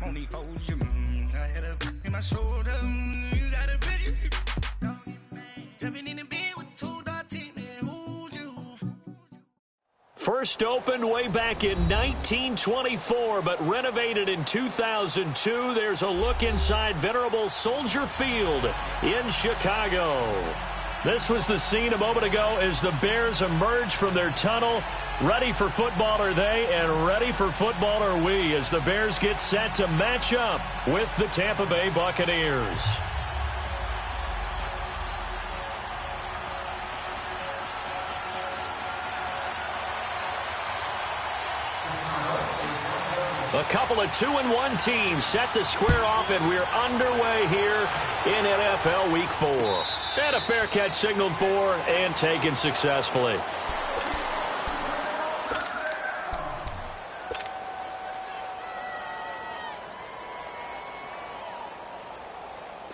only hold you. I had a in my shoulder. You got a vision. Jumping in the bed with two dark teeth, man. Who's you? First opened way back in 1924, but renovated in 2002. There's a look inside venerable Soldier Field in Chicago. This was the scene a moment ago as the Bears emerged from their tunnel. Ready for football are they, and ready for football are we as the Bears get set to match up with the Tampa Bay Buccaneers. A couple of 2-1 teams set to square off, and we're underway here in NFL Week 4. And a fair catch signaled for and taken successfully.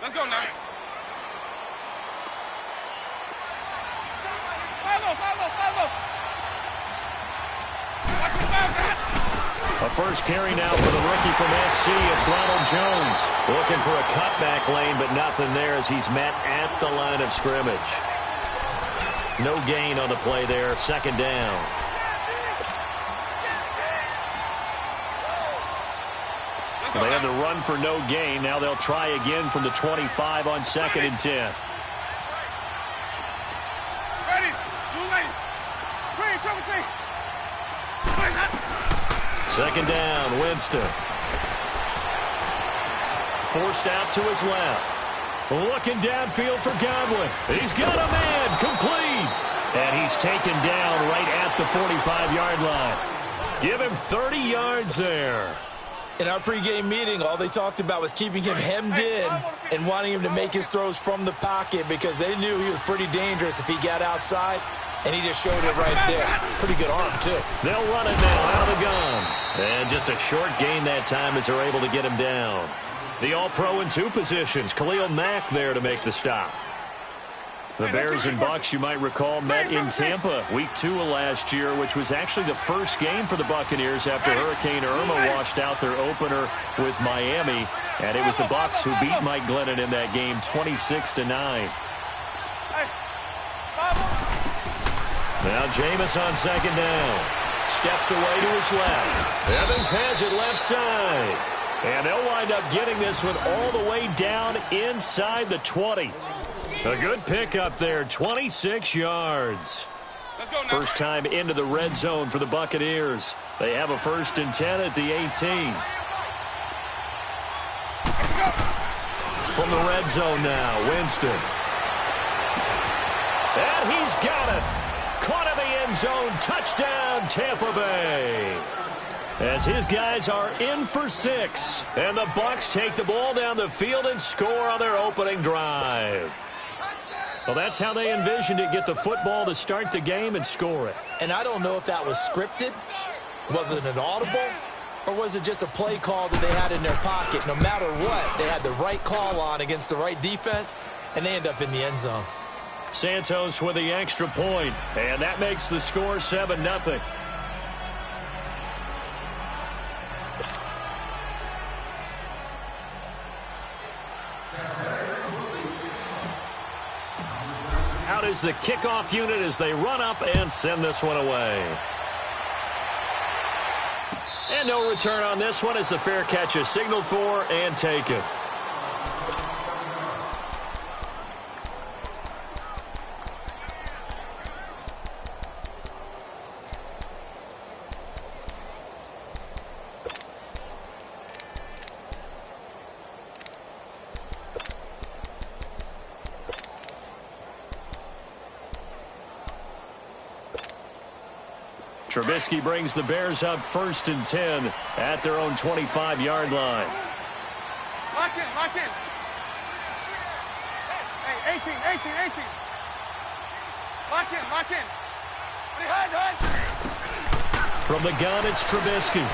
Let's go now. Follow. A first carry now for the rookie from SC. It's Ronald Jones looking for a cutback lane, but nothing there as he's met at the line of scrimmage. No gain on the play there. Second down. They had to run for no gain. Now they'll try again from the 25 on 2nd and 10. Ready. Blue lane. Green, trouble C. Second down, Winston. Forced out to his left. Looking downfield for Godwin. He's got a man, complete. And he's taken down right at the 45-yard line. Give him 30 yards there. In our pregame meeting, all they talked about was keeping him hemmed in and wanting him to make his throws from the pocket because they knew he was pretty dangerous if he got outside, and he just showed it right there. Pretty good arm, too. They'll run it now out of the gun. And just a short gain that time as they're able to get him down. The All-Pro in 2 positions. Khalil Mack there to make the stop. The Bears and Bucs, you might recall, met in Tampa Week 2 of last year, which was actually the first game for the Buccaneers after Hurricane Irma washed out their opener with Miami. And it was the Bucs who beat Mike Glennon in that game 26-9. Now Jameis on second down. Steps away to his left. Evans has it left side. And they'll wind up getting this one all the way down inside the 20. A good pickup there, 26 yards. First time into the red zone for the Buccaneers. They have a 1st and 10 at the 18. From the red zone now, Winston. And he's got it. Caught in the end zone. Touchdown, Tampa Bay. As his guys are in for 6. And the Bucs take the ball down the field and score on their opening drive. Well, that's how they envisioned it, get the football to start the game and score it. And I don't know if that was scripted. Was it an audible? Or was it just a play call that they had in their pocket? No matter what, they had the right call on against the right defense, and they end up in the end zone. Santos with the extra point, and that makes the score 7-0. Out is the kickoff unit as they run up and send this one away. And no return on this one as the fair catch is signaled for and taken. Trubisky brings the Bears up 1st and 10 at their own 25-yard line. Lock in. Hey, 18. Lock in. Behind. From the gun, it's Trubisky.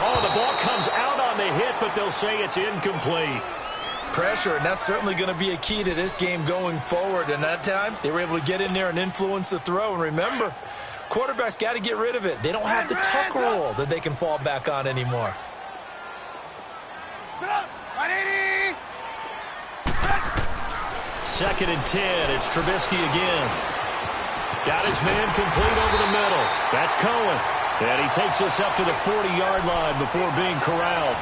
Oh, the ball comes out on the hit, but they'll say it's incomplete. Pressure, and that's certainly going to be a key to this game going forward. And that time, they were able to get in there and influence the throw. And remember, Quarterbacks got to get rid of it. They don't have the tuck rule that they can fall back on anymore. Second and 10. It's Trubisky again. Got his man complete over the middle. That's Cohen. And he takes us up to the 40-yard line before being corralled.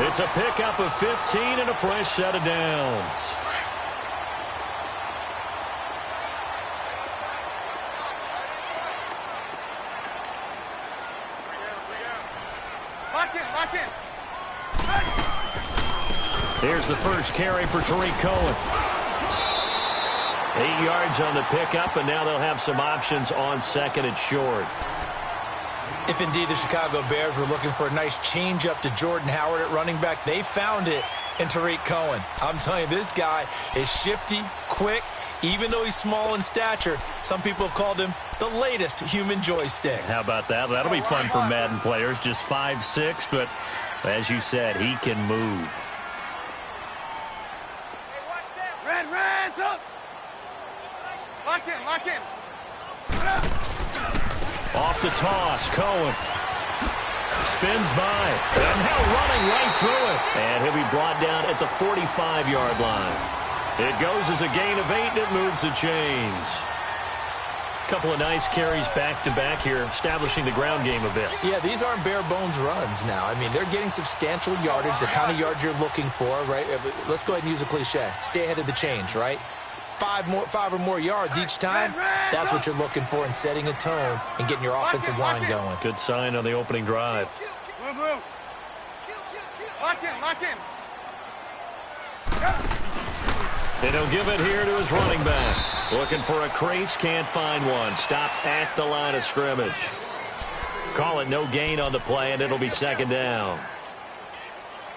It's a pickup of 15 and a fresh set of downs. Lock in. Here's the first carry for Tariq Cohen. 8 yards on the pickup, and now they'll have some options on second and short. If indeed the Chicago Bears were looking for a nice change-up to Jordan Howard at running back, they found it in Tariq Cohen. I'm telling you, this guy is shifty, quick. Even though he's small in stature, some people have called him the latest human joystick. How about that? That'll be fun for Madden players. Just 5'6", but as you said, he can move. Red, up. Lock in. Off the toss, Cohen. Spins by. And now running right through it. And he'll be brought down at the 45-yard line. It goes as a gain of 8, and it moves the chains. Couple of nice carries back-to-back here, establishing the ground game a bit. Yeah, these aren't bare-bones runs now. I mean, they're getting substantial yardage, the kind of yards you're looking for, right? Let's go ahead and use a cliche. Stay ahead of the change, right? 5 or more yards each time, that's what you're looking for in setting a tone and getting your offensive line going. Good sign on the opening drive. Move. Lock in. They don't give it here to his running back. Looking for a crease, can't find one. Stopped at the line of scrimmage. Call it no gain on the play, and it'll be second down.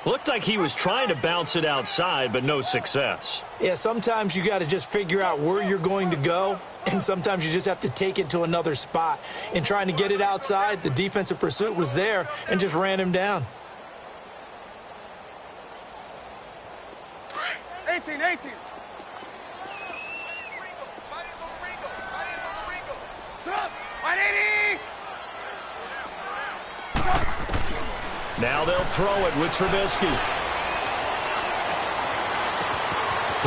Looked like he was trying to bounce it outside, but no success. Yeah, sometimes you got to just figure out where you're going to go, and sometimes you just have to take it to another spot. In trying to get it outside, the defensive pursuit was there and just ran him down. 18. Stop! 180! Now they'll throw it with Trubisky.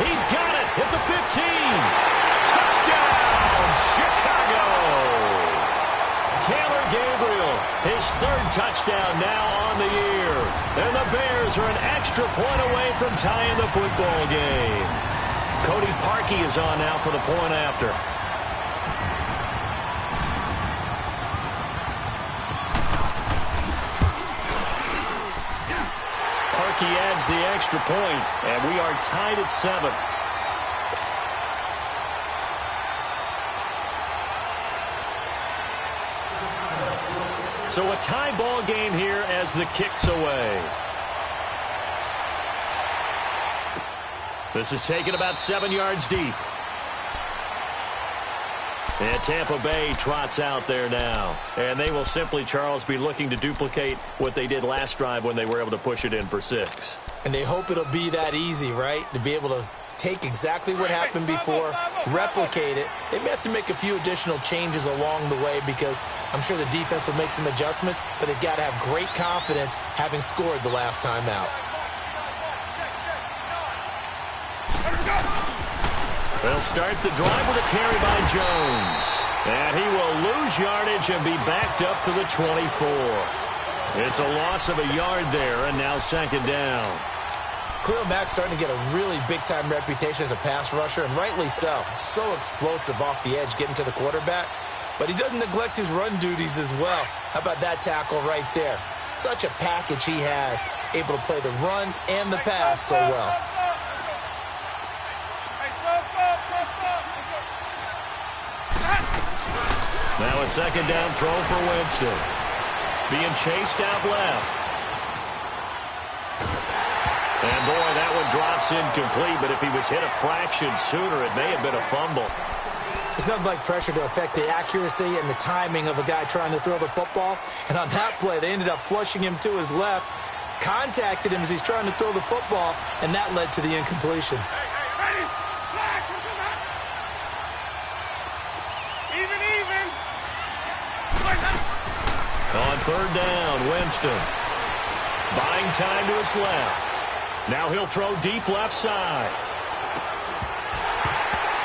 He's got it at the 15. Touchdown, Chicago. Taylor Gabriel, his third touchdown now on the year. And the Bears are an extra point away from tying the football game. Cody Parkey is on now for the point after. He adds the extra point, and we are tied at 7. So a tie ball game here as the kick's away. This is taken about 7 yards deep. And Tampa Bay trots out there now. And they will simply, Charles, be looking to duplicate what they did last drive when they were able to push it in for 6. And they hope it'll be that easy, right? To be able to take exactly what happened before, replicate it. They may have to make a few additional changes along the way because I'm sure the defense will make some adjustments, but they've got to have great confidence having scored the last time out. They'll start the drive with a carry by Jones. And he will lose yardage and be backed up to the 24. It's a loss of a yard there, and now second down. Khalil Mack's starting to get a really big-time reputation as a pass rusher, and rightly so. So explosive off the edge getting to the quarterback. But he doesn't neglect his run duties as well. How about that tackle right there? Such a package he has, able to play the run and the pass so well. Now a second down throw for Winston. Being chased out left. And boy, that one drops incomplete, but if he was hit a fraction sooner, it may have been a fumble. It's nothing like pressure to affect the accuracy and the timing of a guy trying to throw the football. And on that play, they ended up flushing him to his left, contacted him as he's trying to throw the football, and that led to the incompletion. Even. On third down, Winston. Buying time to his left. Now he'll throw deep left side.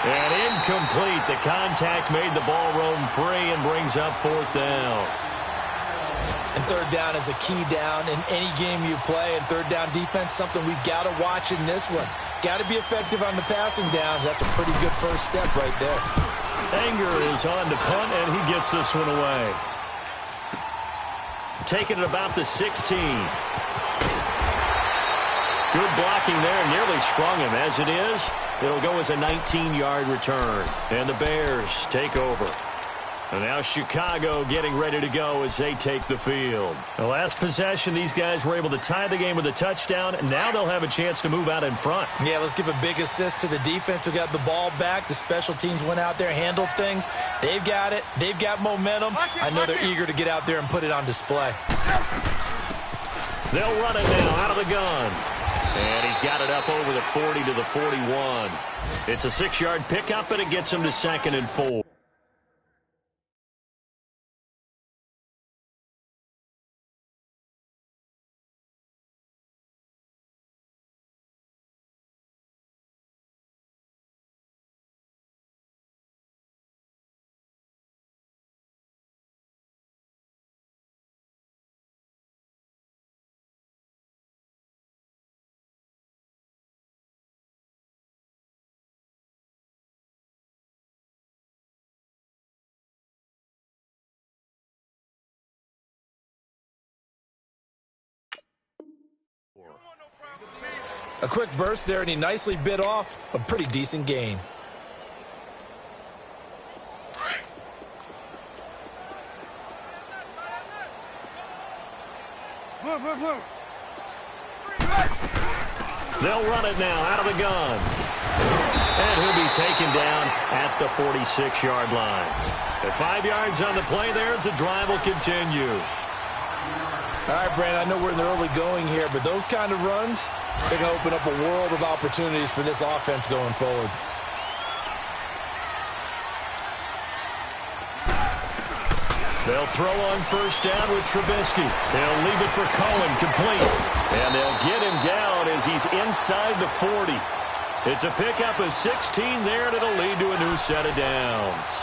And incomplete. The contact made the ball roam free and brings up fourth down. And third down is a key down in any game you play. And third down defense, something we've got to watch in this one. Got to be effective on the passing downs. That's a pretty good first step right there. Anger is on to punt, and he gets this one away. Taking it about the 16. Good blocking there, nearly sprung him. As it is, it'll go as a 19-yard return. And the Bears take over. And now Chicago getting ready to go as they take the field. The last possession, these guys were able to tie the game with a touchdown, and now they'll have a chance to move out in front. Yeah, let's give a big assist to the defense who got the ball back. The special teams went out there, handled things. They've got it. They've got momentum. I know they're eager to get out there and put it on display. They'll run it now out of the gun. And he's got it up over the 40 to the 41. It's a 6-yard pickup, and it gets him to 2nd and 4. A quick burst there, and he nicely bit off a pretty decent gain. They'll run it now out of the gun. And he'll be taken down at the 46-yard line. At 5 yards on the play there, as the drive will continue. All right, Brandon, I know we're in the early going here, but those kind of runs, they're going to open up a world of opportunities for this offense going forward. They'll throw on first down with Trubisky. They'll leave it for Cohen, complete. And they'll get him down as he's inside the 40. It's a pickup of 16 there, and it'll lead to a new set of downs.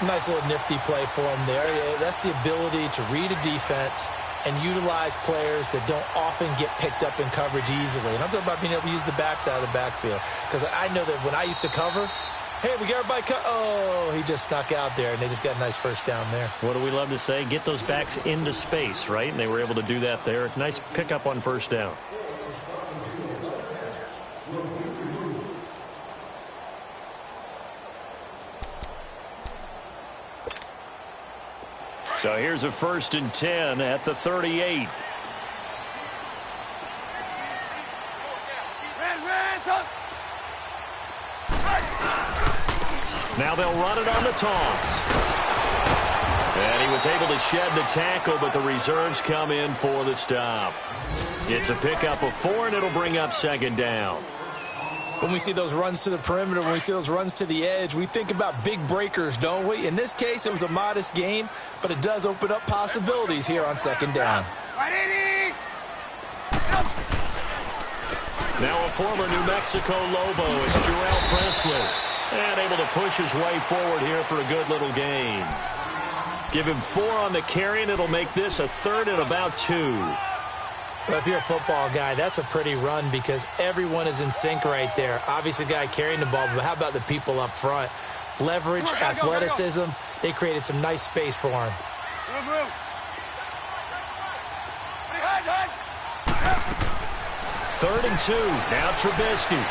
Nice little nifty play for him there. That's the ability to read a defense and utilize players that don't often get picked up in coverage easily. And I'm talking about being able to use the backside of the backfield. Because I know that when I used to cover, hey, we got everybody cut. Oh, he just snuck out there, and they just got a nice first down there. What do we love to say? Get those backs into space, right? And they were able to do that there. Nice pickup on first down. So here's a 1st and 10 at the 38. Now they'll run it on the toss. And he was able to shed the tackle, but the reserves come in for the stop. It's a pickup of 4, and it'll bring up 2nd down. When we see those runs to the perimeter, when we see those runs to the edge, we think about big breakers, don't we? In this case, it was a modest game, but it does open up possibilities here on 2nd down. Now a former New Mexico Lobo is Jarrell Presley. And able to push his way forward here for a good little gain. Give him 4 on the carry, and it'll make this a 3rd and about 2. Well, if you're a football guy, that's a pretty run because everyone is in sync right there. Obviously, the guy carrying the ball, but how about the people up front? Leverage, athleticism, they created some nice space for him. 3rd and 2. Now Trubisky.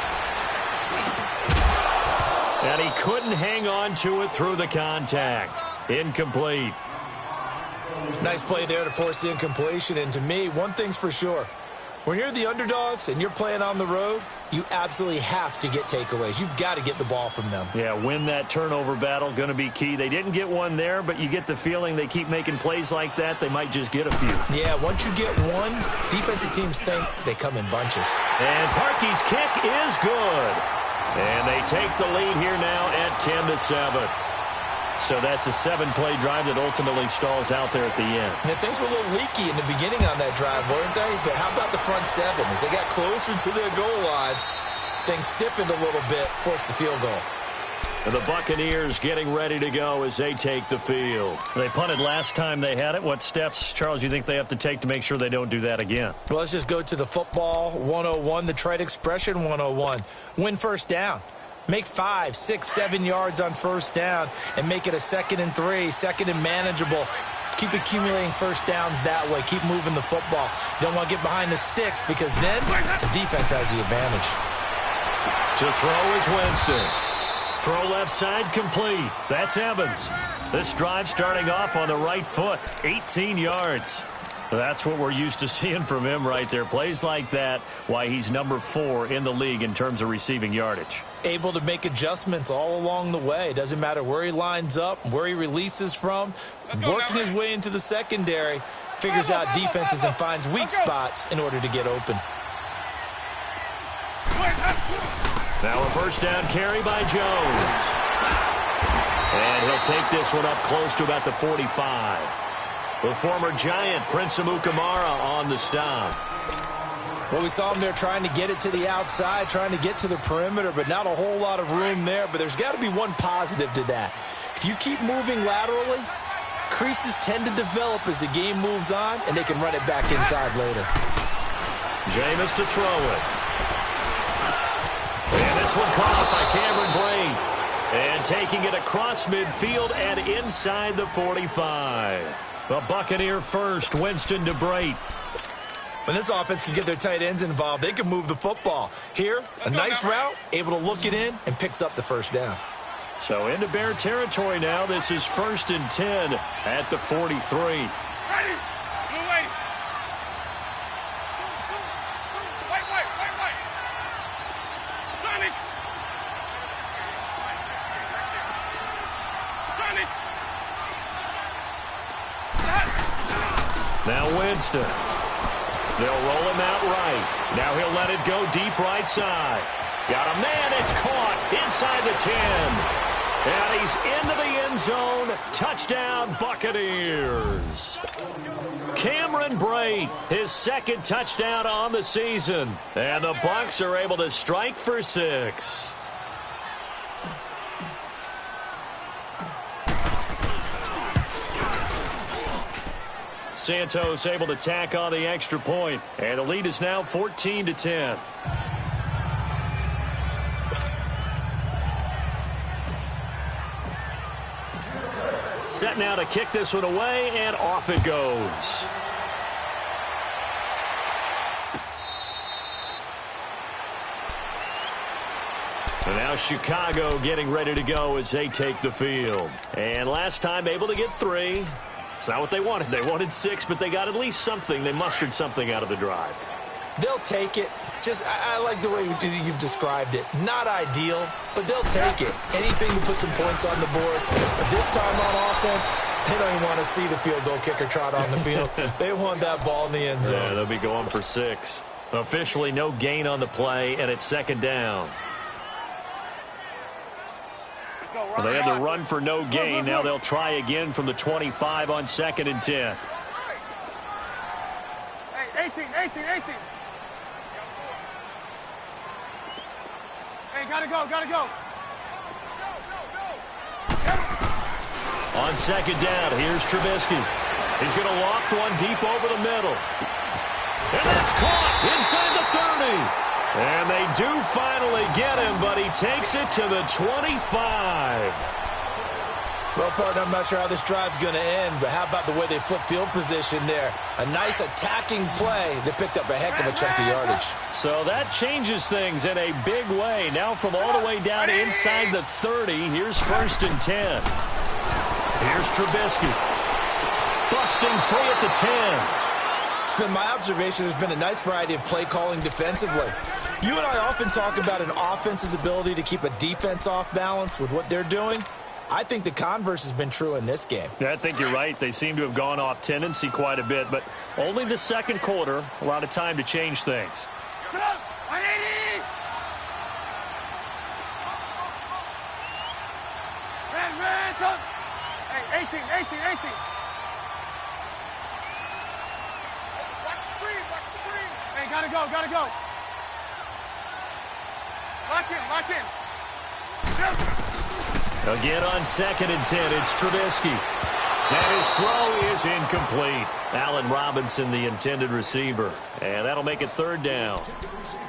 And he couldn't hang on to it through the contact. Incomplete. Nice play there to force the incompletion. And to me, one thing's for sure. When you're the underdogs and you're playing on the road, you absolutely have to get takeaways. You've got to get the ball from them. Yeah, win that turnover battle, going to be key. They didn't get one there, but you get the feeling they keep making plays like that, they might just get a few. Yeah, once you get one, defensive teams think they come in bunches. And Parkey's kick is good. And they take the lead here now at 10-7. So that's a 7-play drive that ultimately stalls out there at the end. And things were a little leaky in the beginning on that drive, weren't they? But how about the front seven? As they got closer to their goal line, things stiffened a little bit, forced the field goal. And the Buccaneers getting ready to go as they take the field. They punted last time they had it. What steps, Charles, you think they have to take to make sure they don't do that again? Well, let's just go to the football 101, the trade expression 101. Win first down. Make 5, 6, 7 yards on first down and make it a 2nd and 3, 2nd and manageable. Keep accumulating first downs that way. Keep moving the football. You don't want to get behind the sticks because then the defense has the advantage. To throw is Winston. Throw left side complete. That's Evans. This drive starting off on the right foot. 18 yards. That's what we're used to seeing from him right there. Plays like that, why he's number 4 in the league in terms of receiving yardage. Able to make adjustments all along the way. Doesn't matter where he lines up, where he releases from. Working his way into the secondary. Figures out defenses and finds weak spots in order to get open. Now a first down carry by Jones. And he'll take this one up close to about the 45. The former Giant, Prince Amukamara, on the stop. Well, we saw him there trying to get it to the outside, trying to get to the perimeter, but not a whole lot of room there. But there's got to be one positive to that. If you keep moving laterally, creases tend to develop as the game moves on, and they can run it back inside later. Jameis to throw it. And this one caught by Cameron Brate. And taking it across midfield and inside the 45. The Buccaneer first, Winston to Brate. When this offense can get their tight ends involved, they can move the football. Here, a nice route, able to look it in, and picks up the first down. So into Bear territory now. This is 1st and 10 at the 43. Ready. Blue way. White. Sonic. Now Winston. They'll roll him out right. Now he'll let it go deep right side. Got a man. It's caught inside the 10. And he's into the end zone. Touchdown, Buccaneers. Cameron Brate, his 2nd touchdown on the season. And the Bucs are able to strike for 6. Santos able to tack on the extra point, and the lead is now 14-10. Set now to kick this one away, and off it goes. And now Chicago getting ready to go as they take the field. And last time able to get 3. It's not what they wanted. They wanted 6, but they got at least something. They mustered something out of the drive. They'll take it. I like the way you've described it. Not ideal, but they'll take it. Anything to put some points on the board. But this time on offense, they don't even want to see the field goal kicker trot on the field. They want that ball in the end zone. Yeah, they'll be going for 6. Officially no gain on the play, and it's 2nd down. Well, they had the run for no gain. Now they'll try again from the 25 on 2nd and 10. Hey, 18. Hey, gotta go. On 2nd down, here's Trubisky. He's going to loft one deep over the middle. And that's caught inside the 30. And they do finally get him, but he takes it to the 25. Well, partner, I'm not sure how this drive's going to end, but how about the way they flip field position there? A nice attacking play that picked up a heck of a chunk of yardage. So that changes things in a big way. Now from all the way down inside the 30, here's 1st and 10. Here's Trubisky. Busting free at the 10. It's been my observation there's been a nice variety of play calling defensively. You and I often talk about an offense's ability to keep a defense off balance with what they're doing. I think the converse has been true in this game. Yeah, I think you're right. They seem to have gone off tendency quite a bit, but only the 2nd quarter, a lot of time to change things. Gotta go, gotta go. Lock in. Again on 2nd and 10, it's Trubisky. And his throw is incomplete. Allen Robinson, the intended receiver. And that'll make it 3rd down.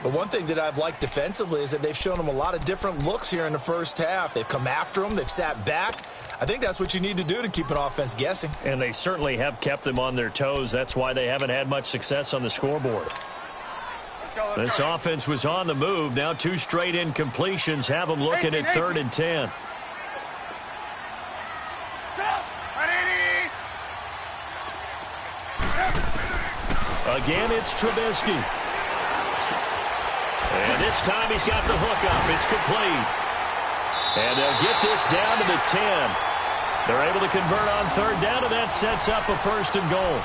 But one thing that I've liked defensively is that they've shown him a lot of different looks here in the first half. They've come after him. They've sat back. I think that's what you need to do to keep an offense guessing. And they certainly have kept them on their toes. That's why they haven't had much success on the scoreboard. This offense was on the move. Now 2 straight incompletions have them looking at 3rd and 10. Again, it's Trubisky. And this time he's got the hook up. It's complete. And they'll get this down to the 10. They're able to convert on 3rd down, and that sets up a 1st and goal.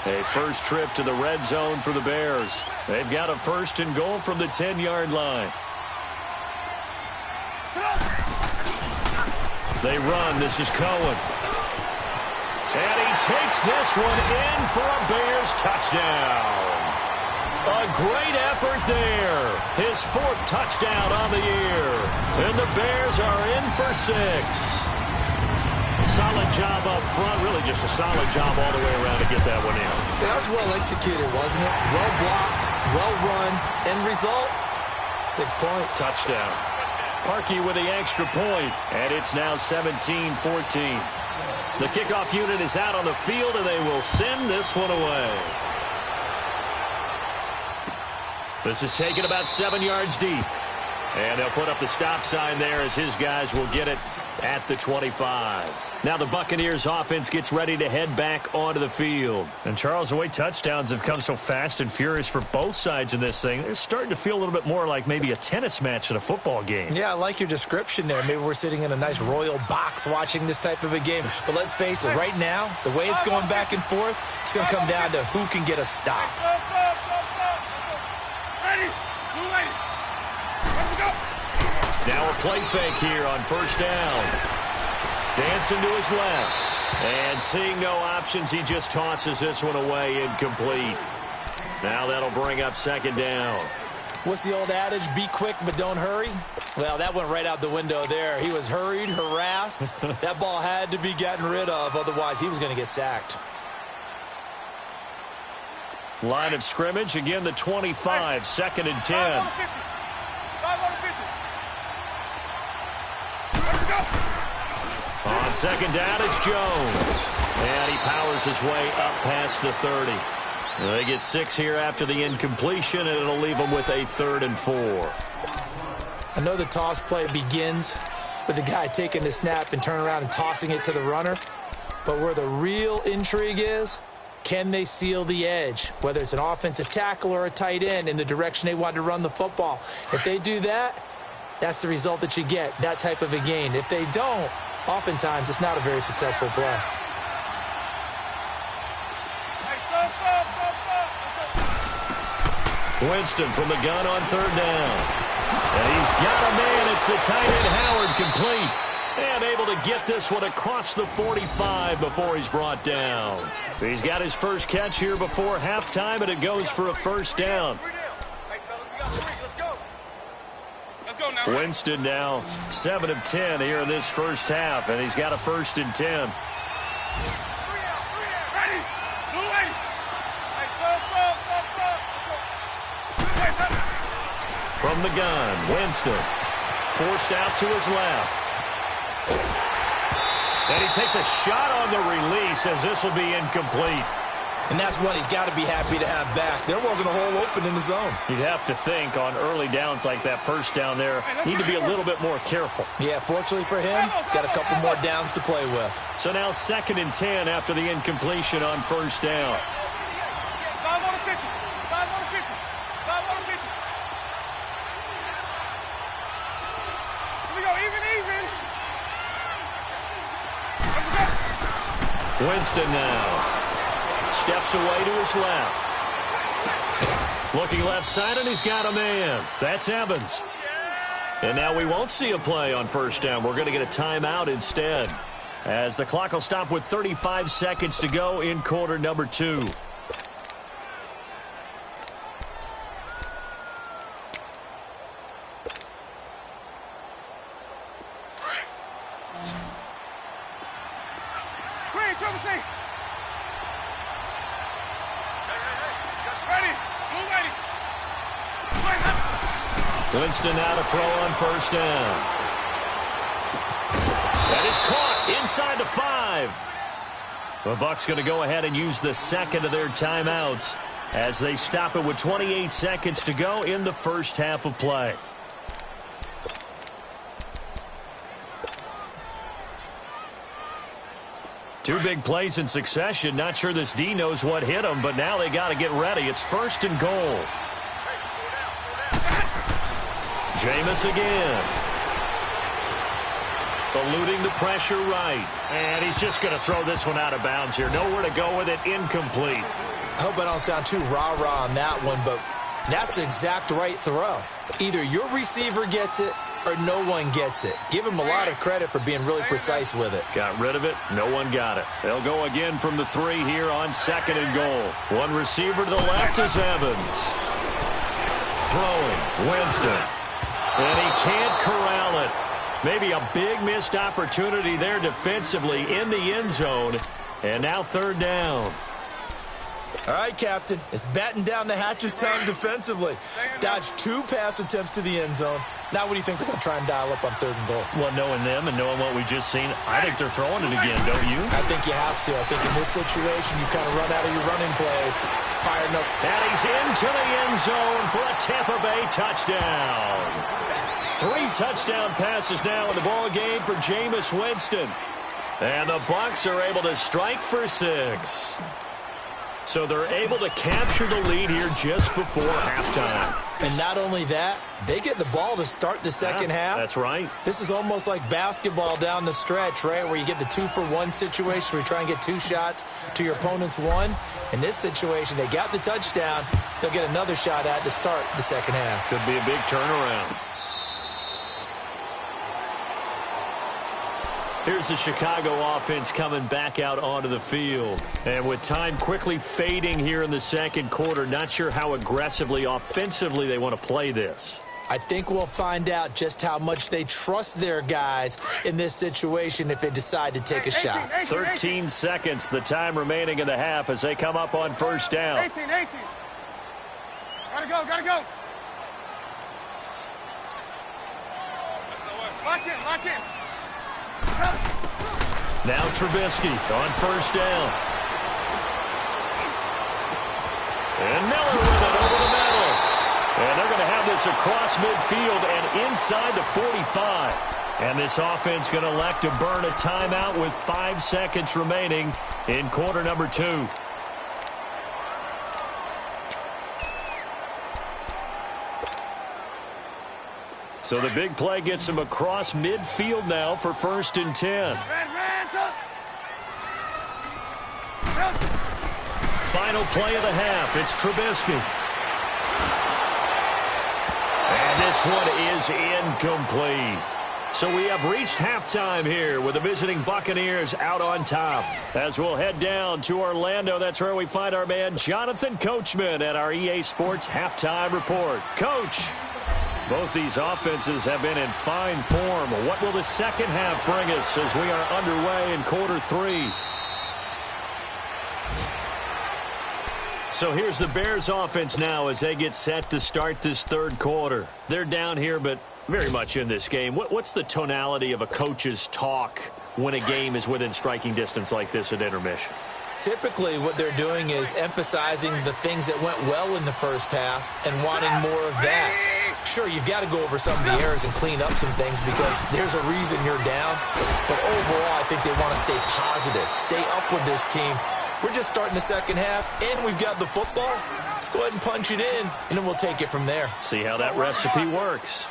A first trip to the red zone for the Bears. They've got a 1st and goal from the 10-yard line. They run. This is Cohen. And he takes this one in for a Bears touchdown. A great effort there. His 4th touchdown on the year. And the Bears are in for 6. Solid job up front. Really just a solid job all the way around to get that one in. That was well executed, wasn't it? Well blocked, well run. End result, 6 points. Touchdown. Parkey with the extra point, and it's now 17-14. The kickoff unit is out on the field, and they will send this one away. This is taken about 7 yards deep. And they'll put up the stop sign there as his guys will get it at the 25. Now the Buccaneers offense gets ready to head back onto the field. And Charles, the way touchdowns have come so fast and furious for both sides in this thing, it's starting to feel a little bit more like maybe a tennis match than a football game. Yeah, I like your description there. Maybe we're sitting in a nice royal box watching this type of a game. But let's face it, right now, the way it's going back and forth, it's going to come down to who can get a stop. Ready? Let's go. Now a play fake here on 1st down. Dancing to his left. And seeing no options, he just tosses this one away incomplete. Now that'll bring up 2nd down. What's the old adage? Be quick, but don't hurry. Well, that went right out the window there. He was hurried, harassed. That ball had to be gotten rid of. Otherwise, he was going to get sacked. Line of scrimmage, again the 25, 2nd and 10. On 2nd down, it's Jones. And he powers his way up past the 30. They get 6 here after the incompletion, and it'll leave them with a 3rd and 4. I know the toss play begins with the guy taking the snap and turning around and tossing it to the runner. But where the real intrigue is, can they seal the edge, whether it's an offensive tackle or a tight end, in the direction they want to run the football? If they do that, that's the result that you get, that type of a gain. If they don't, oftentimes it's not a very successful play. Winston from the gun on 3rd down. And he's got a man. It's the tight end Howard, complete. And able to get this one across the 45 before he's brought down. He's got his first catch here before halftime, and it goes for a 1st down. Winston now 7 of 10 here in this first half, and he's got a 1st and 10. From the gun, Winston forced out to his left. And he takes a shot on the release as this will be incomplete. And that's one he's got to be happy to have back. There wasn't a hole open in the zone. You'd have to think on early downs like that 1st down there, need to be a little bit more careful. Yeah, fortunately for him, got a couple more downs to play with. So now 2nd and 10 after the incompletion on 1st down. Winston now steps away to his left. Looking left side, and he's got a man. That's Evans. And now we won't see a play on first down. We're going to get a timeout instead, as the clock will stop with 35 seconds to go in quarter number 2. Winston now to throw on first down. That is caught inside the 5. The Bucs going to go ahead and use the second of their timeouts as they stop it with 28 seconds to go in the first half of play. Two big plays in succession. Not sure this D knows what hit him, but now they got to get ready. It's first and goal. Jameis again. Eluding the pressure right. And he's just going to throw this one out of bounds here. Nowhere to go with it. Incomplete. I hope I don't sound too rah-rah on that one, but that's the exact right throw. Either your receiver gets it or no one gets it. Give him a lot of credit for being really precise with it. Got rid of it. No one got it. They'll go again from the 3 here on second and goal. One receiver to the left is Evans. Throwing. Winston. And he can't corral it. Maybe a big missed opportunity there defensively in the end zone. And now third down. All right, Captain. It's batten down the hatches time defensively. Dodged 2 pass attempts to the end zone. Now what do you think they're going to try and dial up on third and goal? Well, knowing them and knowing what we just seen, I think they're throwing it again, don't you? I think you have to. I think in this situation, you kind of run out of your running plays. Firing up. And he's into the end zone for a Tampa Bay touchdown. 3 touchdown passes now in the ball game for Jameis Winston. And the Bucs are able to strike for 6. So they're able to capture the lead here just before halftime. And not only that, they get the ball to start the second half. That's right. This is almost like basketball down the stretch, right, where you get the 2-for-1 situation where you try and get 2 shots to your opponent's 1. In this situation, they got the touchdown. They'll get another shot at to start the second half. Could be a big turnaround. Here's the Chicago offense coming back out onto the field. And with time quickly fading here in the second quarter, not sure how aggressively, offensively they want to play this. I think we'll find out just how much they trust their guys in this situation if they decide to take a shot. 13 seconds, the time remaining in the half as they come up on first down. 18. Gotta go. Lock in. Now Trubisky on first down. And Miller with it over the middle. And they're going to have this across midfield and inside the 45. And this offense going to elect to burn a timeout with 5 seconds remaining in quarter number 2. So the big play gets him across midfield now for first and 10. Final play of the half. It's Trubisky. And this one is incomplete. So we have reached halftime here with the visiting Buccaneers out on top. As we'll head down to Orlando, that's where we find our man Jonathan Coachman at our EA Sports Halftime Report. Coach, both these offenses have been in fine form. What will the second half bring us as we are underway in quarter 3? So here's the Bears offense now as they get set to start this third quarter. They're down here, but very much in this game. What's the tonality of a coach's talk when a game is within striking distance like this at intermission? Typically, what they're doing is emphasizing the things that went well in the first half and wanting more of that. Sure, you've got to go over some of the errors and clean up some things because there's a reason you're down. But overall, I think they want to stay positive, stay up with this team. We're just starting the second half, and we've got the football. Let's go ahead and punch it in, and then we'll take it from there. See how that recipe works.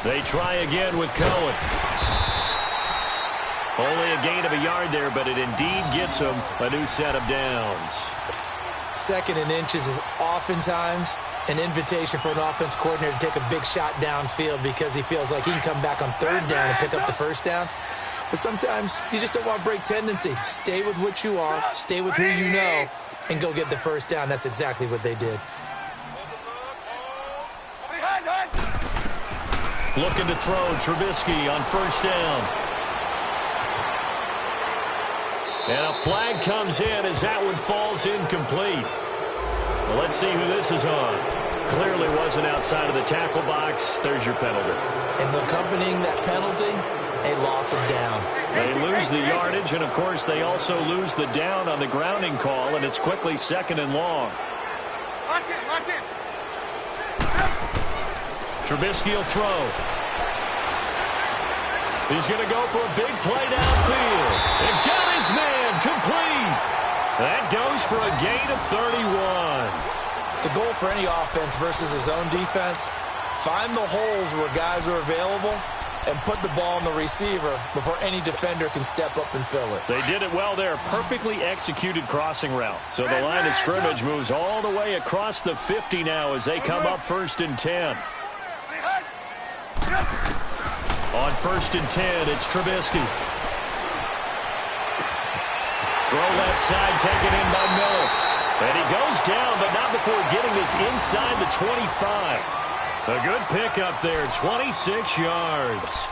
They try again with Cohen. Only a gain of a yard there, but it indeed gets them a new set of downs. 2nd and inches is oftentimes an invitation for an offense coordinator to take a big shot downfield because he feels like he can come back on 3rd down and pick up the 1st down. But sometimes you just don't want to break tendency. Stay with what you are, stay with who you know, and go get the 1st down. That's exactly what they did. Looking to throw Trubisky on 1st down. And a flag comes in as that one falls incomplete. Well, let's see who this is on. Clearly wasn't outside of the tackle box. There's your penalty. And accompanying that penalty, a loss of down. They lose the yardage, and, of course, they also lose the down on the grounding call, and it's quickly 2nd and long. Lock in. Trubisky will throw. He's going to go for a big play downfield. And got his man complete. That goes for a gain of 31. The goal for any offense versus his own defense, find the holes where guys are available and put the ball on the receiver before any defender can step up and fill it. They did it well there. Perfectly executed crossing route. So the line of scrimmage moves all the way across the 50 now as they come up 1st and 10. On 1st and 10, it's Trubisky. Throw left side, taken in by Miller. And he goes down, but not before getting this inside the 25. A good pickup there, 26 yards.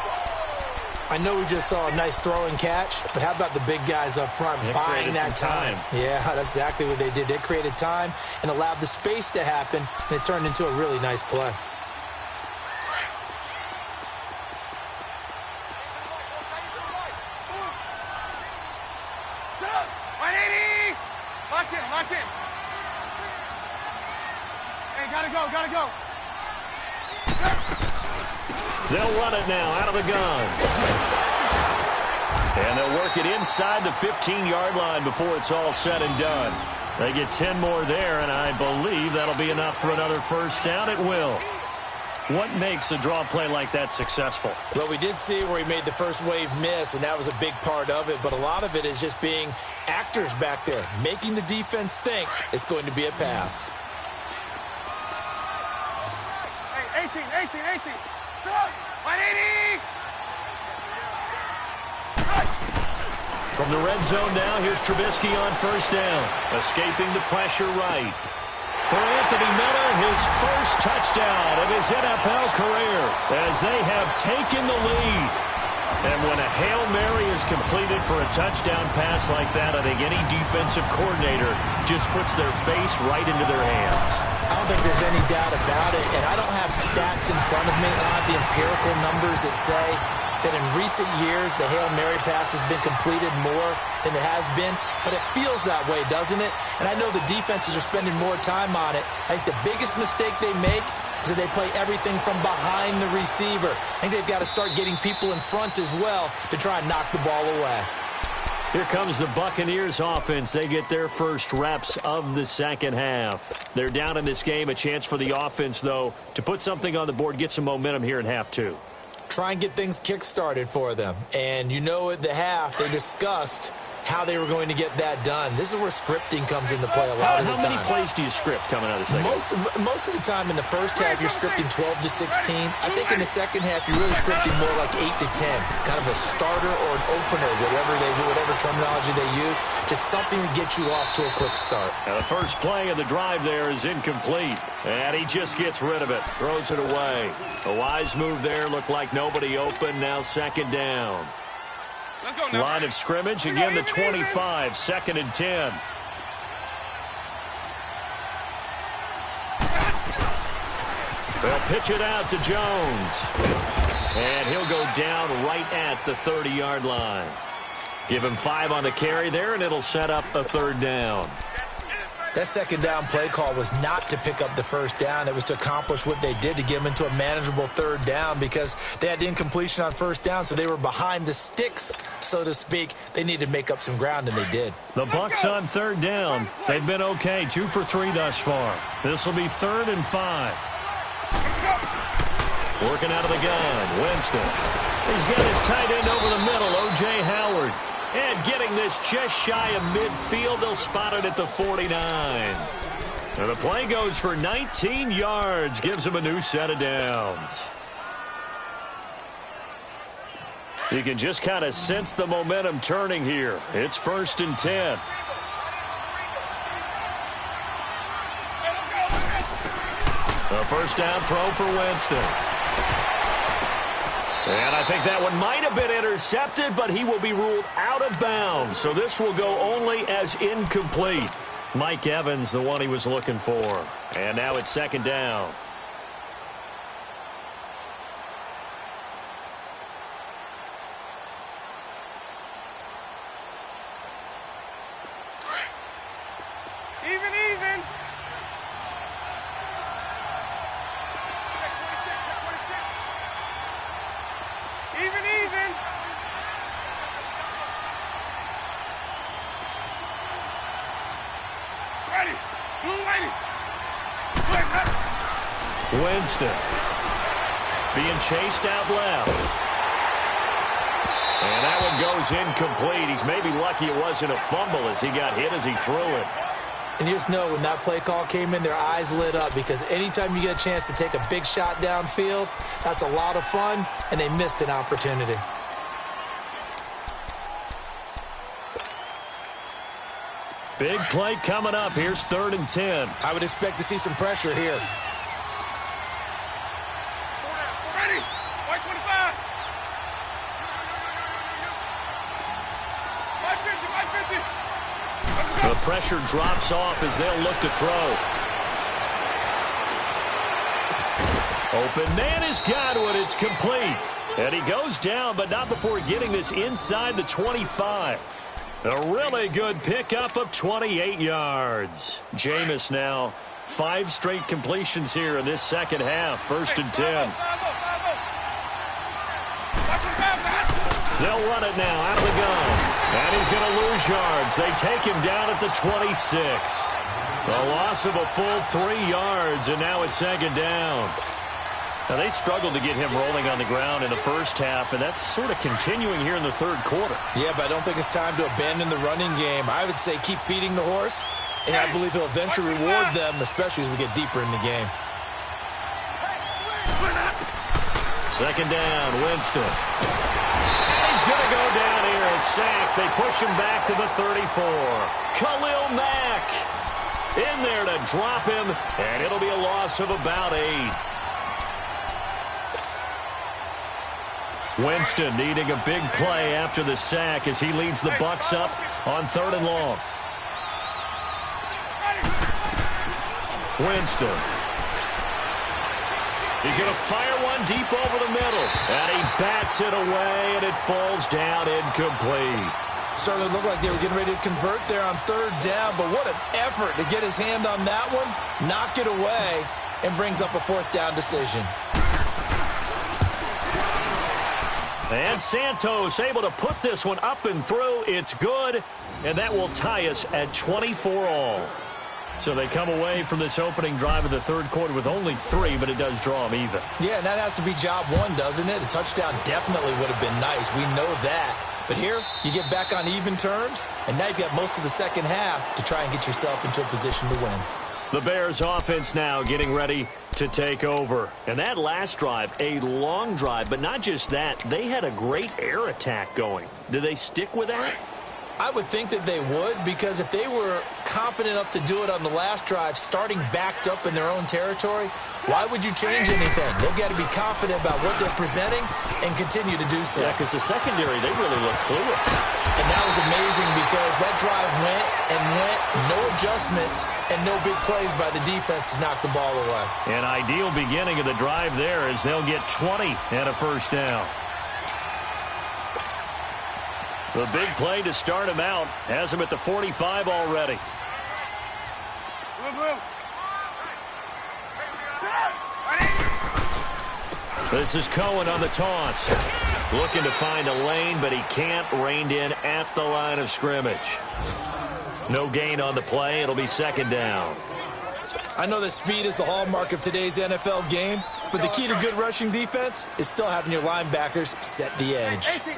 I know we just saw a nice throw and catch, but how about the big guys up front buying that time? Yeah, that's exactly what they did. They created time and allowed the space to happen, and it turned into a really nice play. Lock in. Hey, gotta go. They'll run it now out of the gun. And they'll work it inside the 15-yard line before it's all said and done. They get 10 more there, and I believe that'll be enough for another 1st down. It will. What makes a draw play like that successful? Well, we did see where he made the first wave miss, and that was a big part of it. But a lot of it is just being actors back there, making the defense think it's going to be a pass. Hey, 18. 180! From the red zone now, here's Trubisky on 1st down. Escaping the pressure right. For Anthony Miller, his first touchdown of his NFL career as they have taken the lead. And when a Hail Mary is completed for a touchdown pass like that, I think any defensive coordinator just puts their face right into their hands. I don't think there's any doubt about it, and I don't have stats in front of me. I don't have the empirical numbers that say that in recent years the Hail Mary pass has been completed more than it has been, but it feels that way, doesn't it? And I know the defenses are spending more time on it. I think the biggest mistake they make is that they play everything from behind the receiver. I think they've got to start getting people in front as well to try and knock the ball away. Here comes the Buccaneers offense. They get their first reps of the 2nd half. They're down in this game. A chance for the offense, though, to put something on the board, get some momentum here in half 2. Try and get things kick-started for them. And you know at the half they discussed how they were going to get that done. This is where scripting comes into play a lot of the time. How many plays do you script coming out of the second? Most of the time in the first half, you're scripting 12 to 16. I think in the second half, you're really scripting more like 8 to 10. Kind of a starter or an opener, whatever terminology they use. Just something to get you off to a quick start. Now the first play of the drive there is incomplete. And he just gets rid of it. Throws it away. A wise move there. Looked like nobody open. Now 2nd down. Line of scrimmage, again the 25, 2nd and 10. They'll pitch it out to Jones. And he'll go down right at the 30-yard line. Give him 5 on the carry there, and it'll set up a 3rd down. That 2nd down play call was not to pick up the 1st down. It was to accomplish what they did, to get them into a manageable 3rd down, because they had the incompletion on 1st down, so they were behind the sticks, so to speak. They needed to make up some ground, and they did. The Bucs on 3rd down. They've been okay, 2 for 3 thus far. This will be 3rd and 5. Working out of the gun, Winston. He's got his tight end over the middle, O.J. Howard. this just shy of midfield. They'll spot it at the 49. And the play goes for 19 yards, gives them a new set of downs. You can just kind of sense the momentum turning here. It's 1st and 10. A first down throw for Winston. And I think that one might have been intercepted, but he will be ruled out of bounds. So this will go only as incomplete. Mike Evans, the one he was looking for. And now it's 2nd down. Even. Even. Ready. Blue lady. Winston being chased out left. And that one goes incomplete. He's maybe lucky it wasn't a fumble as he got hit as he threw it. And you just know when that play call came in, their eyes lit up, because anytime you get a chance to take a big shot downfield, that's a lot of fun, and they missed an opportunity. Big play coming up. Here's 3rd and 10. I would expect to see some pressure here. Ready. White 25. 550. The pressure drops off as they'll look to throw. Open man is Godwin. It's complete. And he goes down, but not before getting this inside the 25. A really good pickup of 28 yards. Jameis now 5 straight completions here in this second half. 1st and 10. They'll run it now out of the gun. And he's going to lose yards. They take him down at the 26. A loss of a full 3 yards, and now it's 2nd down. Now, they struggled to get him rolling on the ground in the first half, and that's sort of continuing here in the 3rd quarter. Yeah, but I don't think it's time to abandon the running game. I would say keep feeding the horse, and I believe he'll eventually reward them, especially as we get deeper in the game. 2nd down, Winston. He's going to go down here, a sack. They push him back to the 34. Khalil Mack in there to drop him, and it'll be a loss of about 8. Winston needing a big play after the sack as he leads the Bucs up on 3rd and long. Winston. He's going to fire one deep over the middle. And he bats it away, and it falls down incomplete. Certainly looked like they were getting ready to convert there on 3rd down, but what an effort to get his hand on that one, knock it away, and brings up a 4th down decision. And Santos able to put this one up and through. It's good, and that will tie us at 24 all. So they come away from this opening drive of the 3rd quarter with only 3, but it does draw them even. Yeah, and that has to be job 1, doesn't it? A touchdown definitely would have been nice. We know that. But here, you get back on even terms, and now you've got most of the second half to try and get yourself into a position to win. The Bears offense now getting ready to take over. And that last drive, a long drive, but not just that. They had a great air attack going. Do they stick with that? I would think that they would, because if they were confident enough to do it on the last drive, starting backed up in their own territory, why would you change anything? They've got to be confident about what they're presenting and continue to do so. Yeah, because the secondary, they really look clueless. And that was amazing because that drive went and went, no adjustments, and no big plays by the defense to knock the ball away. An ideal beginning of the drive there as they'll get 20 and a first down. The big play to start him out has him at the 45 already. This is Cohen on the toss. Looking to find a lane, but he can't. Reined in at the line of scrimmage. No gain on the play. It'll be 2nd down. I know that speed is the hallmark of today's NFL game, but the key to good rushing defense is still having your linebackers set the edge. 18.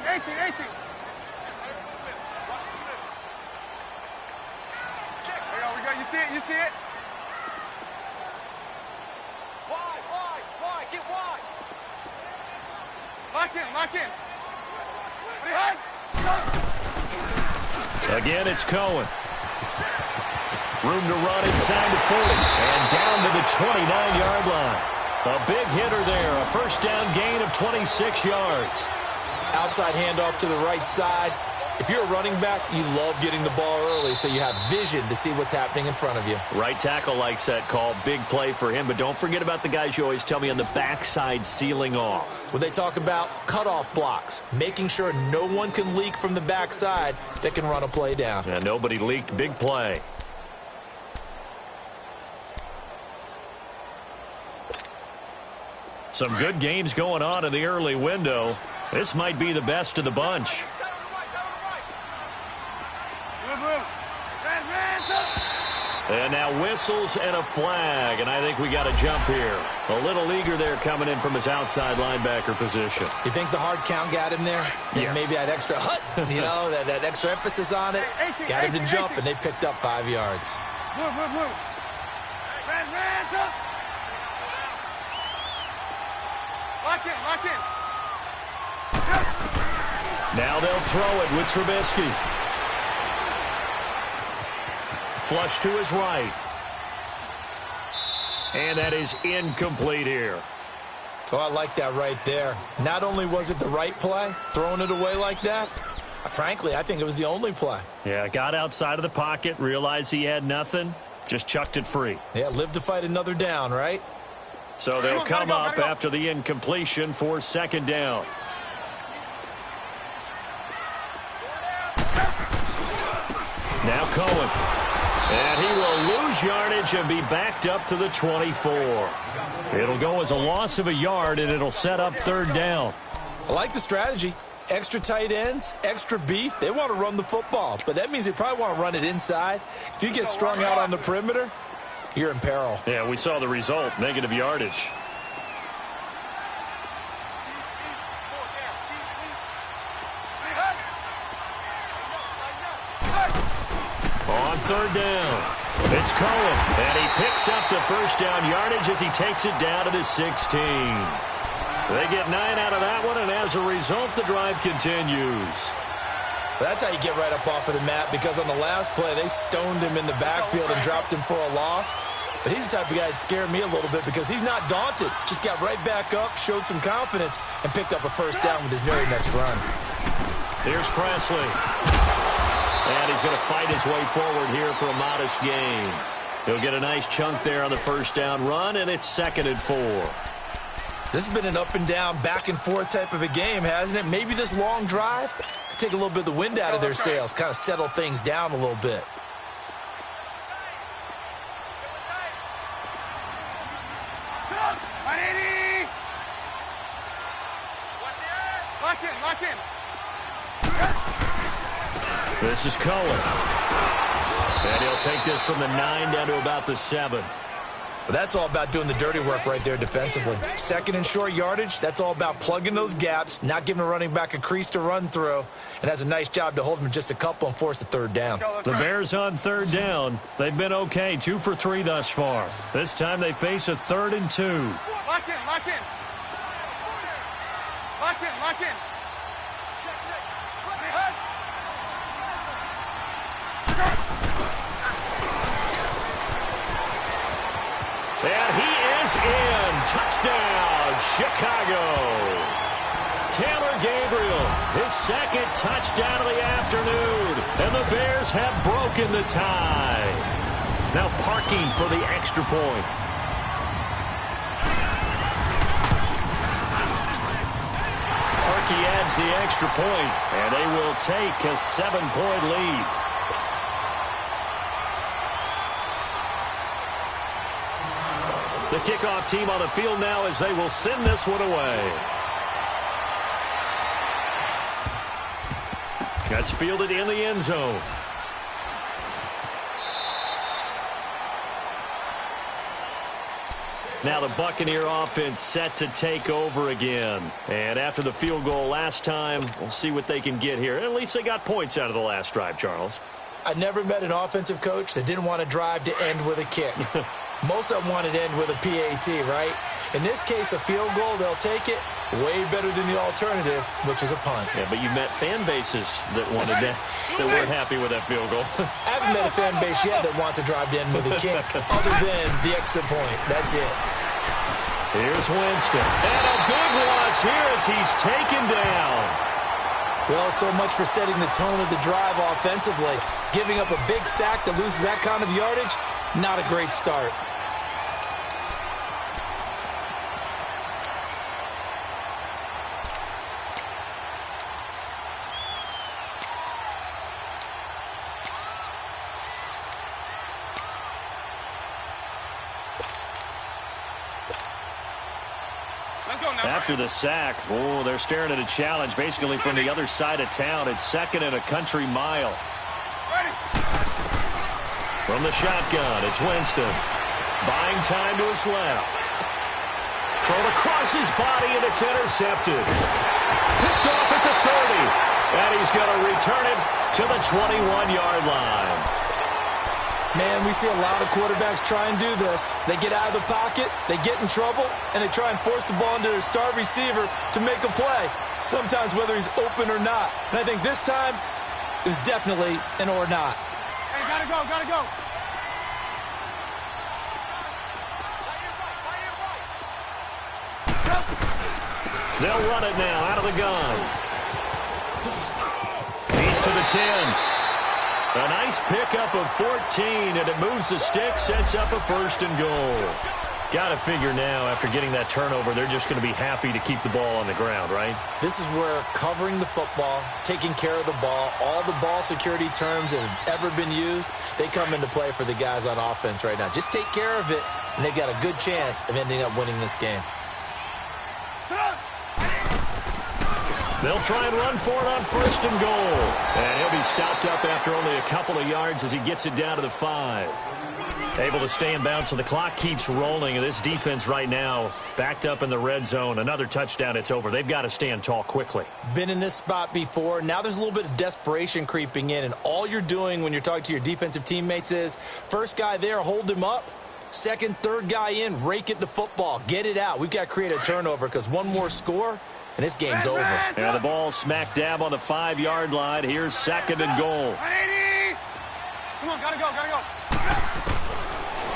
see it, you see it? Wide, get wide. Lock in. Again, it's Cohen. Room to run inside the 40 and down to the 29-yard line. A big hitter there, a first down gain of 26 yards. Outside handoff to the right side. If you're a running back, you love getting the ball early so you have vision to see what's happening in front of you. Right tackle likes that call. Big play for him, but don't forget about the guys you always tell me on the backside sealing off. Well, they talk about cutoff blocks, making sure no one can leak from the backside that can run a play down. And nobody leaked. Big play. Some good games going on in the early window. This might be the best of the bunch. And now whistles and a flag, and I think we got a jump here. A little eager there coming in from his outside linebacker position. You think the hard count got him there? Yes. Maybe that extra that extra emphasis on it. Got him to jump, and they picked up 5 yards. Move. Lock in. Now they'll throw it with Trubisky. Flush to his right. And that is incomplete here. Oh, I like that right there. Not only was it the right play, throwing it away like that, frankly, I think it was the only play. Yeah, got outside of the pocket, realized he had nothing, just chucked it free. Yeah, live to fight another down, right? So they'll come up after the incompletion for second down. Now Cohen. And he will lose yardage and be backed up to the 24. It'll go as a loss of a yard, and it'll set up third down. I like the strategy. Extra tight ends, extra beef. They want to run the football, but that means they probably want to run it inside. If you get strung out on the perimeter, you're in peril. Yeah, we saw the result, negative yardage. On third down, it's Cohen, and he picks up the first down yardage as he takes it down to the 16. They get 9 out of that one, and as a result, the drive continues. That's how you get right up off of the mat, because on the last play, they stoned him in the backfield and dropped him for a loss. But he's the type of guy that scared me a little bit because he's not daunted. Just got right back up, showed some confidence, and picked up a first down with his very next run. Here's Presley. And he's going to fight his way forward here for a modest gain. He'll get a nice chunk there on the first down run, and it's 2nd and 4. This has been an up and down, back and forth type of a game, hasn't it? Maybe this long drive could take a little bit of the wind out of their sails, kind of settle things down a little bit. Lock in. This is Cohen. And he'll take this from the 9 down to about the 7. But that's all about doing the dirty work right there defensively. 2nd and short yardage, that's all about plugging those gaps, not giving a running back a crease to run through, and has a nice job to hold him just a couple and force a third down. The Bears on third down. They've been okay, 2 for 3 thus far. This time they face a 3rd and 2. Lock in. And he is in. Touchdown, Chicago. Taylor Gabriel, his 2nd touchdown of the afternoon. And the Bears have broken the tie. Now Parkey for the extra point. Parkey adds the extra point, and they will take a 7-point lead. The kickoff team on the field now as they will send this one away. That's fielded in the end zone. Now the Buccaneer offense set to take over again. And after the field goal last time, we'll see what they can get here. At least they got points out of the last drive, Charles. I never met an offensive coach that didn't want to drive to end with a kick. Most of them wanted to end with a PAT, right? In this case, a field goal, they'll take it. Way better than the alternative, which is a punt. Yeah, but you met fan bases that wanted that, that weren't happy with that field goal. I haven't met a fan base yet that wants to drive to end with a kick, other than the extra point. That's it. Here's Winston. And a big loss here as he's taken down. Well, so much for setting the tone of the drive offensively. Giving up a big sack that loses that kind of yardage, not a great start. After the sack, they're staring at a challenge basically from the other side of town. It's second and a country mile. From the shotgun, it's Winston. Buying time to his left. Thrown across his body, and it's intercepted. Picked off at the 30. And he's going to return it to the 21-yard line. Man, we see a lot of quarterbacks try and do this. They get out of the pocket, they get in trouble, and they try and force the ball into their star receiver to make a play, sometimes whether he's open or not. And I think this time, it was definitely an or not. Hey, gotta go, gotta go. They'll run it now out of the gun. He's to the 10. A nice pickup of 14, and it moves the stick, sets up a 1st and goal. Got to figure now, after getting that turnover, they're just going to be happy to keep the ball on the ground, right? This is where covering the football, taking care of the ball, all the ball security terms that have ever been used, they come into play for the guys on offense right now. Just take care of it, and they've got a good chance of ending up winning this game. They'll try and run for it on 1st and goal. And he'll be stopped up after only a couple of yards as he gets it down to the 5. Able to stay in bounds, so the clock keeps rolling. And this defense right now backed up in the red zone. Another touchdown, it's over. They've got to stand tall quickly. Been in this spot before. Now there's a little bit of desperation creeping in. And all you're doing when you're talking to your defensive teammates is, first guy there, hold him up. Second, third guy in, rake at the football. Get it out. We've got to create a turnover because one more score, and this game's over. And the ball smack dab on the 5-yard line. Here's 2nd and goal. 180. Come on, gotta go, gotta go.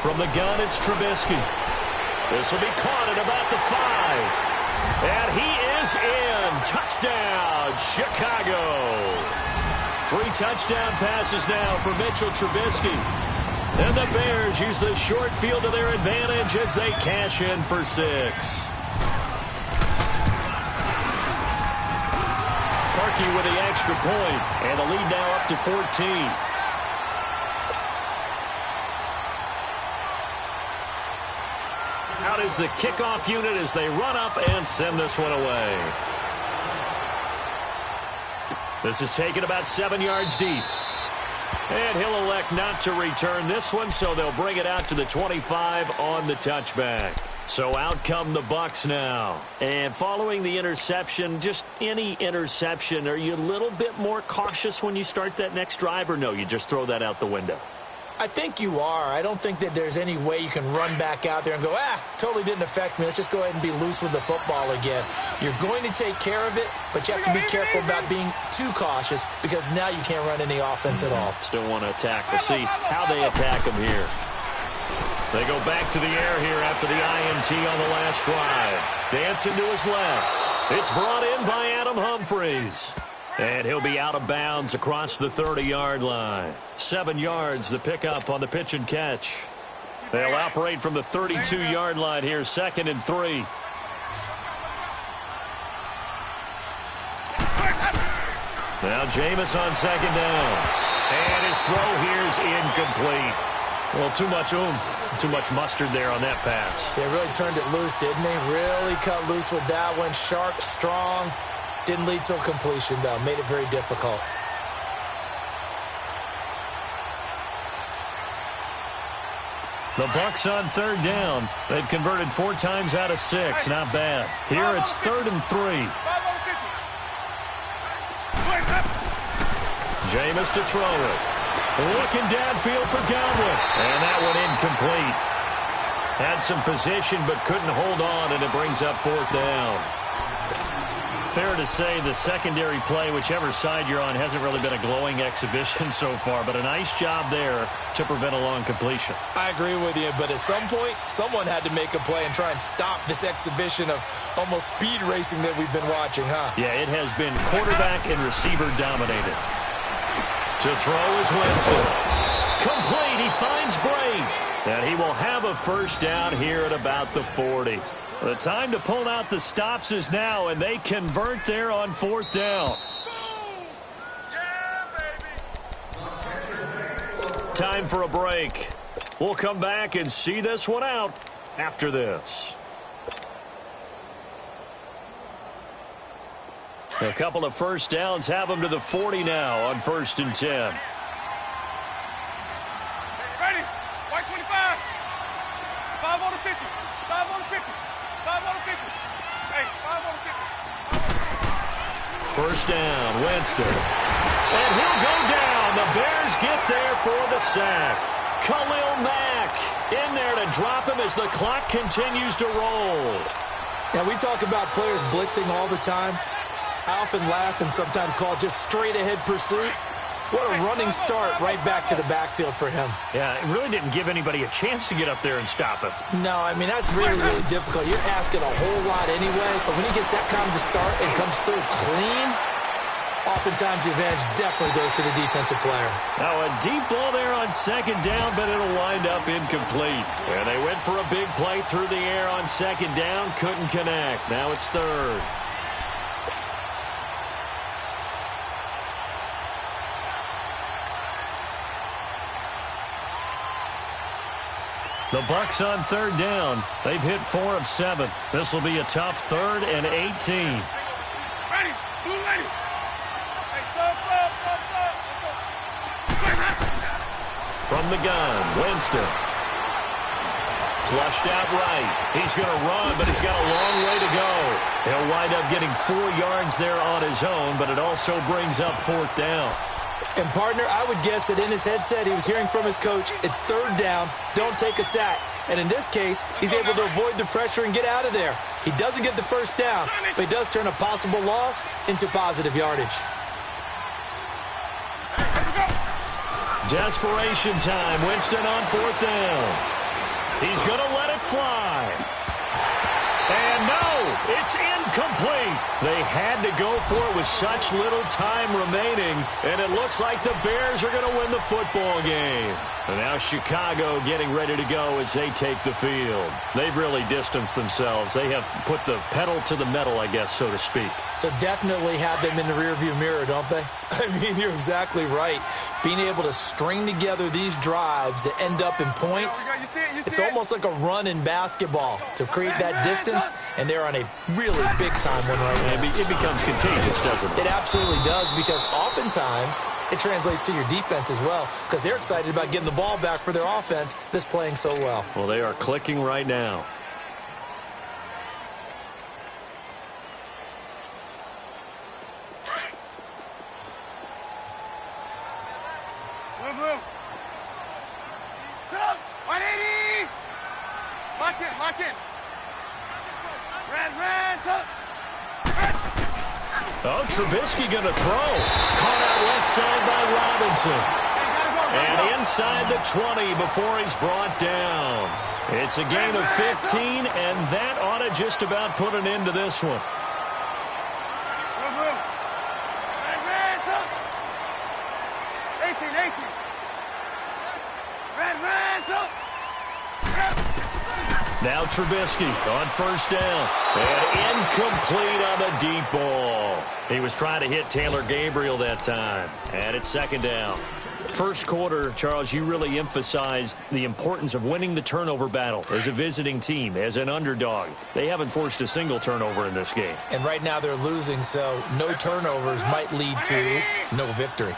From the gun, it's Trubisky. This will be caught at about the 5. And he is in. Touchdown, Chicago. 3 touchdown passes now for Mitchell Trubisky. And the Bears use the short field to their advantage as they cash in for 6. Parkey with the extra point, and the lead now up to 14. Out is the kickoff unit as they run up and send this one away. This is taken about 7 yards deep. And he'll elect not to return this one, so they'll bring it out to the 25 on the touchback. So out come the Bucs now. And following the interception, just any interception, are you a little bit more cautious when you start that next drive, or no, you just throw that out the window? I think you are. I don't think that there's any way you can run back out there and go, totally didn't affect me. Let's just go ahead and be loose with the football again. You're going to take care of it, but you have to be careful about being too cautious because now you can't run any offense at all. Still want to attack. We'll see how they attack them here. They go back to the air here after the INT on the last drive. Dancing to his left. It's brought in by Adam Humphries. And he'll be out of bounds across the 30-yard line. 7 yards, the pickup on the pitch and catch. They'll operate from the 32-yard line here, 2nd and 3. Now Jameis on 2nd down. And his throw here is incomplete. Well, too much oomph, too much mustard there on that pass. They really turned it loose, didn't they? Really cut loose with that one. Sharp, strong. Didn't lead to a completion, though. Made it very difficult. The Bucs on 3rd down. They've converted 4 times out of 6. Not bad. Here it's 3rd and 3. Jameis to throw it. Looking downfield for Godwin. And that one incomplete. Had some position but couldn't hold on, and it brings up fourth down. Fair to say the secondary play, whichever side you're on, hasn't really been a glowing exhibition so far, but a nice job there to prevent a long completion. I agree with you, but at some point, someone had to make a play and try and stop this exhibition of almost speed racing that we've been watching, huh? Yeah, it has been quarterback and receiver dominated. To throw is Winston. Complete. He finds Bray. And he will have a first down here at about the 40. The time to pull out the stops is now, and they convert there on fourth down. Time for a break. We'll come back and see this one out after this. A couple of first downs have them to the 40 now on 1st and 10. Ready? White 25. 5 on the 50. 5 on the 50. 5 on the 50. Hey, 5 on the 50. First down, Winston. And he'll go down. The Bears get there for the sack. Khalil Mack in there to drop him as the clock continues to roll. Now, we talk about players blitzing all the time. I often laugh and sometimes call it just straight-ahead pursuit. What a running start right back to the backfield for him. Yeah, it really didn't give anybody a chance to get up there and stop him. No, I mean, that's really, really difficult. You're asking a whole lot anyway, but when he gets that kind of a start and comes through clean, oftentimes the advantage definitely goes to the defensive player. Now, a deep ball there on second down, but it'll wind up incomplete. And they went for a big play through the air on second down, couldn't connect. Now it's third. The Bucs on third down. They've hit 4 of 7. This will be a tough 3rd and 18. Ready? Blue ready. Hey, sub. From the gun, Winston. Flushed out right. He's going to run, but he's got a long way to go. He'll wind up getting 4 yards there on his own, but it also brings up 4th down. And, partner, I would guess that in his headset he was hearing from his coach, it's 3rd down, don't take a sack. And in this case, he's able to avoid the pressure and get out of there. He doesn't get the first down, but he does turn a possible loss into positive yardage. Desperation time. Winston on 4th down. He's going to let it fly. And no, it's incomplete. They had to go for it with such little time remaining, and it looks like the Bears are going to win the football game. And now Chicago getting ready to go as they take the field. They've really distanced themselves. They have put the pedal to the metal, I guess, so to speak. So definitely have them in the rearview mirror, don't they? I mean, you're exactly right. Being able to string together these drives that end up in points, it's almost like a run in basketball to create that distance, and they're on a really big-time one right now. It becomes contagious, doesn't it? It absolutely does, because oftentimes it translates to your defense as well, because they're excited about getting the ball back for their offense that's playing so well. Well, they are clicking right now. Blue. Sit up. 180. Lock in. Ran, up. Oh, Trubisky going to throw. Caught out left side by Robinson. And inside the 20 before he's brought down. It's a gain of 15, and that ought to just about put an end to this one. Ran, up. 18. Ran, up. Now Trubisky on first down. And incomplete on the deep ball. He was trying to hit Taylor Gabriel that time. And it's second down. First quarter, Charles, you really emphasized the importance of winning the turnover battle as a visiting team, as an underdog. They haven't forced a single turnover in this game. And right now they're losing, so no turnovers might lead to no victory.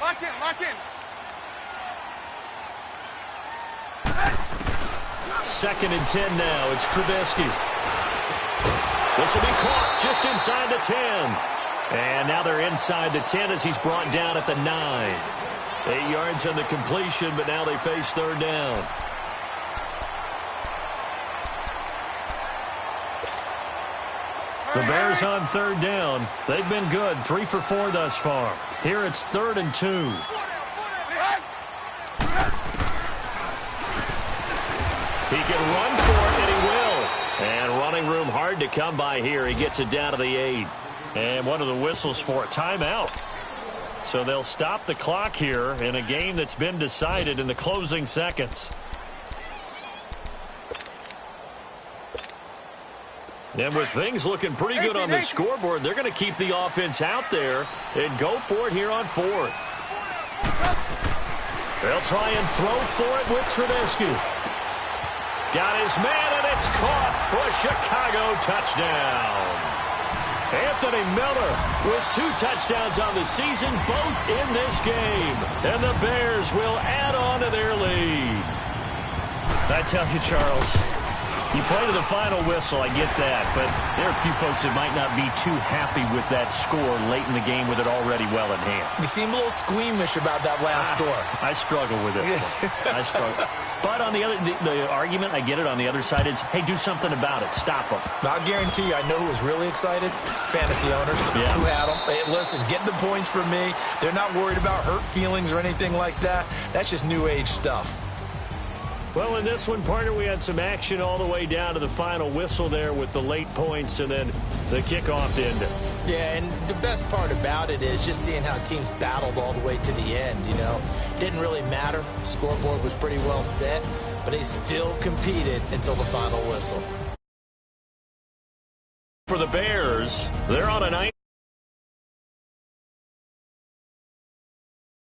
Lock in. Second and 10 now. It's Trubisky. This will be caught just inside the 10. And now they're inside the 10 as he's brought down at the 9. 8 yards on the completion, but now they face third down. The Bears on third down. They've been good, 3 for 4 thus far. Here it's 3rd and 2. He can run for it, and he will. And running room hard to come by here. He gets it down to the 8. And one of the whistles for a timeout. So they'll stop the clock here in a game that's been decided in the closing seconds. And with things looking pretty good on the scoreboard, they're going to keep the offense out there and go for it here on 4th. They'll try and throw for it with Trubisky. Got his man, and it's caught for a Chicago touchdown. Anthony Miller with 2 touchdowns on the season, both in this game. And the Bears will add on to their lead. I tell you, Charles, you play to the final whistle, I get that, but there are a few folks that might not be too happy with that score late in the game with it already well in hand. You seem a little squeamish about that last score. I struggle with it. I struggle. But on the other, the argument, I get it, on the other side is, hey, do something about it. Stop them. I'll guarantee you, I know who was really excited. Fantasy owners who had them. Hey, listen, get the points from me. They're not worried about hurt feelings or anything like that. That's just new age stuff. Well, in this one, partner, we had some action all the way down to the final whistle there with the late points and then the kickoff to end it. Yeah, and the best part about it is just seeing how teams battled all the way to the end, you know. Didn't really matter. Scoreboard was pretty well set, but they still competed until the final whistle. For the Bears, they're on a 9.